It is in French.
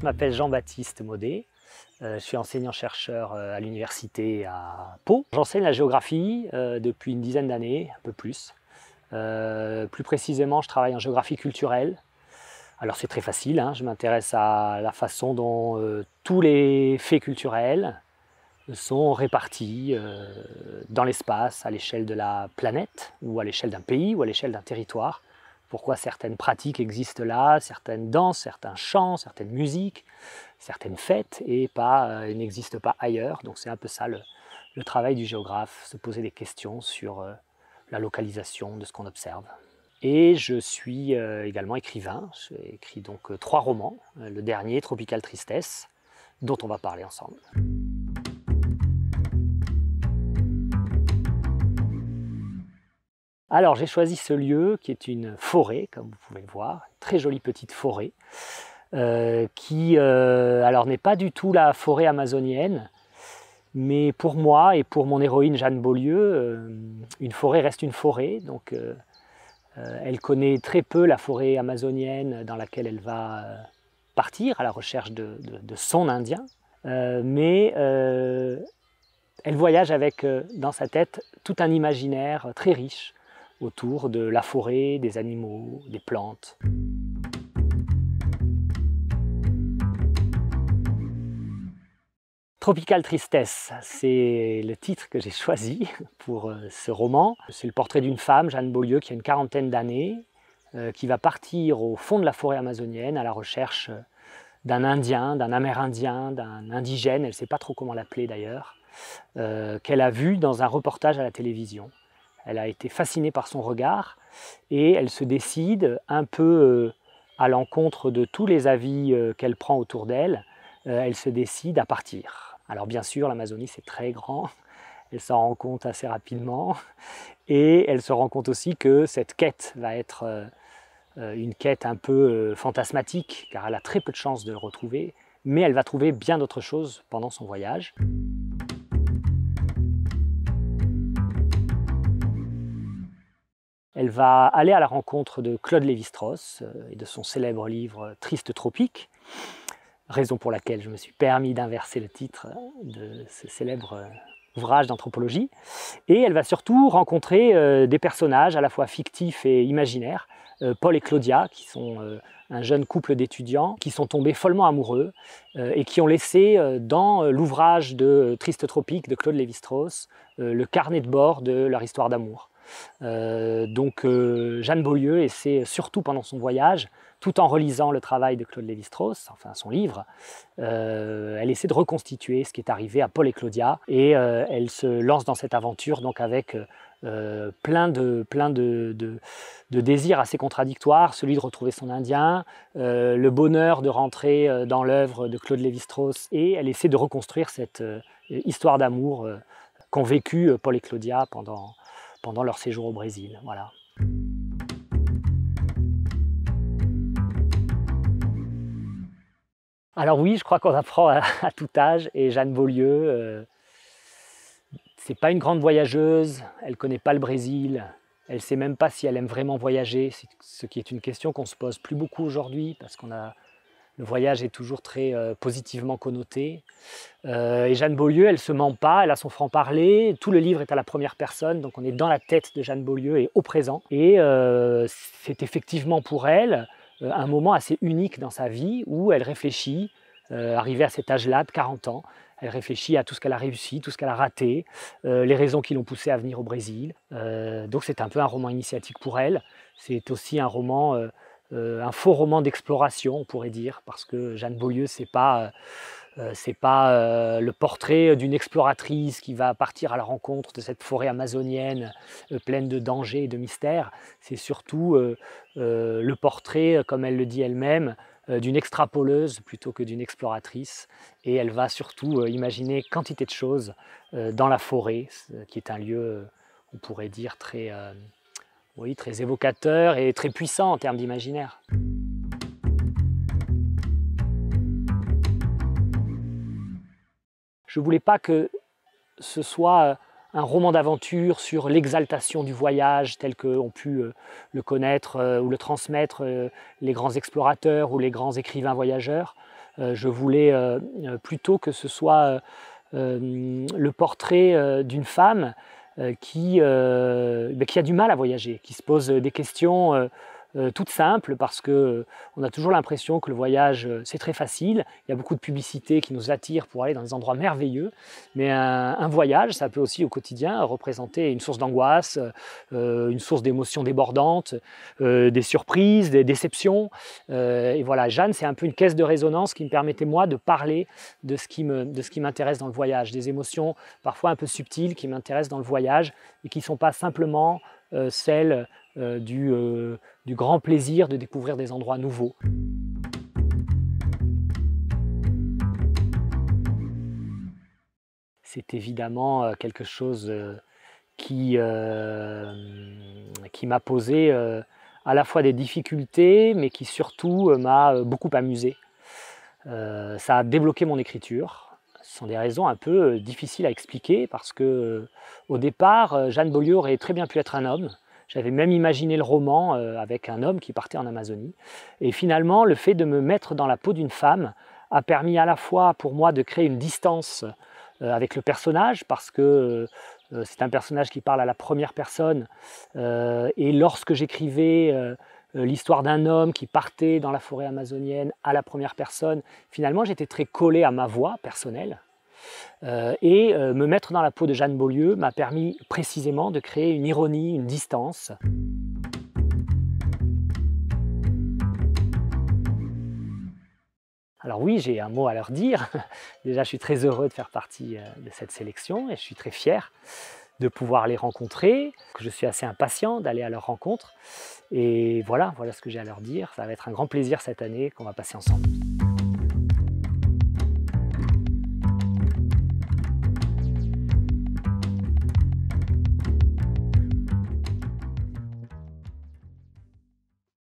je m'appelle Jean-Baptiste Maudet, je suis enseignant-chercheur à l'université à Pau. J'enseigne la géographie depuis une dizaine d'années, un peu plus. Plus précisément, je travaille en géographie culturelle. Alors c'est très facile, hein, je m'intéresse à la façon dont tous les faits culturels sont répartis dans l'espace, à l'échelle de la planète, ou à l'échelle d'un pays, ou à l'échelle d'un territoire. Pourquoi certaines pratiques existent là, certaines danses, certains chants, certaines musiques, certaines fêtes, et n'existent pas ailleurs. Donc c'est un peu ça le travail du géographe, se poser des questions sur la localisation de ce qu'on observe. Et je suis également écrivain. J'ai écrit donc 3 romans. Le dernier, Tropical Tristesse, dont on va parler ensemble. Alors j'ai choisi ce lieu qui est une forêt, comme vous pouvez le voir, une très jolie petite forêt, qui alors n'est pas du tout la forêt amazonienne, mais pour moi et pour mon héroïne Jeanne Beaulieu, une forêt reste une forêt. Donc elle connaît très peu la forêt amazonienne dans laquelle elle va partir à la recherche de son Indien, mais elle voyage avec dans sa tête tout un imaginaire très riche autour de la forêt, des animaux, des plantes. Tropical Tristesse, c'est le titre que j'ai choisi pour ce roman. C'est le portrait d'une femme, Jeanne Beaulieu, qui a une quarantaine d'années, qui va partir au fond de la forêt amazonienne à la recherche d'un Indien, d'un Amérindien, d'un indigène, elle ne sait pas trop comment l'appeler d'ailleurs, qu'elle a vu dans un reportage à la télévision. Elle a été fascinée par son regard et elle se décide, un peu à l'encontre de tous les avis qu'elle prend autour d'elle, elle se décide à partir. Alors bien sûr, l'Amazonie c'est très grand, elle s'en rend compte assez rapidement et elle se rend compte aussi que cette quête va être une quête un peu fantasmatique car elle a très peu de chances de le retrouver, mais elle va trouver bien d'autres choses pendant son voyage. Elle va aller à la rencontre de Claude Lévi-Strauss et de son célèbre livre « Triste tropique », raison pour laquelle je me suis permis d'inverser le titre de ce célèbre ouvrage d'anthropologie. Et elle va surtout rencontrer des personnages à la fois fictifs et imaginaires, Paul et Claudia, qui sont un jeune couple d'étudiants qui sont tombés follement amoureux et qui ont laissé dans l'ouvrage de Triste tropique de Claude Lévi-Strauss le carnet de bord de leur histoire d'amour. Donc Jeanne Beaulieu essaie surtout pendant son voyage, tout en relisant le travail de Claude Lévi-Strauss, enfin son livre, elle essaie de reconstituer ce qui est arrivé à Paul et Claudia et elle se lance dans cette aventure donc avec plein de désirs assez contradictoires, celui de retrouver son Indien, le bonheur de rentrer dans l'œuvre de Claude Lévi-Strauss et elle essaie de reconstruire cette histoire d'amour qu'ont vécu Paul et Claudia pendant leur séjour au Brésil. Voilà. Alors oui, je crois qu'on apprend à tout âge et Jeanne Beaulieu, c'est pas une grande voyageuse, elle connaît pas le Brésil, elle sait même pas si elle aime vraiment voyager, ce qui est une question qu'on se pose plus beaucoup aujourd'hui parce le voyage est toujours très positivement connoté. Et Jeanne Beaulieu, elle ne se ment pas, elle a son franc-parler, tout le livre est à la première personne, donc on est dans la tête de Jeanne Beaulieu et au présent. Et c'est effectivement pour elle un moment assez unique dans sa vie où elle réfléchit, arrivée à cet âge-là de 40 ans, elle réfléchit à tout ce qu'elle a réussi, tout ce qu'elle a raté, les raisons qui l'ont poussée à venir au Brésil. Donc c'est un peu un roman initiatique pour elle, c'est aussi un roman... un faux roman d'exploration, on pourrait dire, parce que Jeanne Beaulieu, c'est pas le portrait d'une exploratrice qui va partir à la rencontre de cette forêt amazonienne pleine de dangers et de mystères. C'est surtout le portrait, comme elle le dit elle-même, d'une extrapoleuse plutôt que d'une exploratrice. Et elle va surtout imaginer quantité de choses dans la forêt, qui est un lieu, on pourrait dire, oui, très évocateur et très puissant en termes d'imaginaire. Je ne voulais pas que ce soit un roman d'aventure sur l'exaltation du voyage tel qu'ont pu le connaître ou le transmettre les grands explorateurs ou les grands écrivains voyageurs. Je voulais plutôt que ce soit le portrait d'une femme qui a du mal à voyager, qui se pose des questions toutes simples parce qu'on a toujours l'impression que le voyage c'est très facile. Il y a beaucoup de publicités qui nous attirent pour aller dans des endroits merveilleux, mais un voyage, ça peut aussi au quotidien représenter une source d'angoisse, une source d'émotions débordantes, des surprises, des déceptions. Et voilà, Jeanne, c'est un peu une caisse de résonance qui me permettait moi de parler de ce qui m'intéresse dans le voyage, des émotions parfois un peu subtiles qui m'intéressent dans le voyage et qui ne sont pas simplement celles du grand plaisir de découvrir des endroits nouveaux. C'est évidemment quelque chose qui m'a posé à la fois des difficultés, mais qui surtout m'a beaucoup amusé. Ça a débloqué mon écriture. Ce sont des raisons un peu difficiles à expliquer parce que au départ, Jeanne Beaulieu aurait très bien pu être un homme. J'avais même imaginé le roman avec un homme qui partait en Amazonie. Et finalement, le fait de me mettre dans la peau d'une femme a permis à la fois pour moi de créer une distance avec le personnage parce que c'est un personnage qui parle à la première personne. Et lorsque j'écrivais l'histoire d'un homme qui partait dans la forêt amazonienne à la première personne, finalement j'étais très collé à ma voix personnelle. Me mettre dans la peau de Jeanne Beaulieu m'a permis précisément de créer une ironie, une distance. Alors oui, j'ai un mot à leur dire. Déjà, je suis très heureux de faire partie de cette sélection et je suis très fier de pouvoir les rencontrer, que je suis assez impatient d'aller à leur rencontre. Et voilà ce que j'ai à leur dire. Ça va être un grand plaisir cette année qu'on va passer ensemble.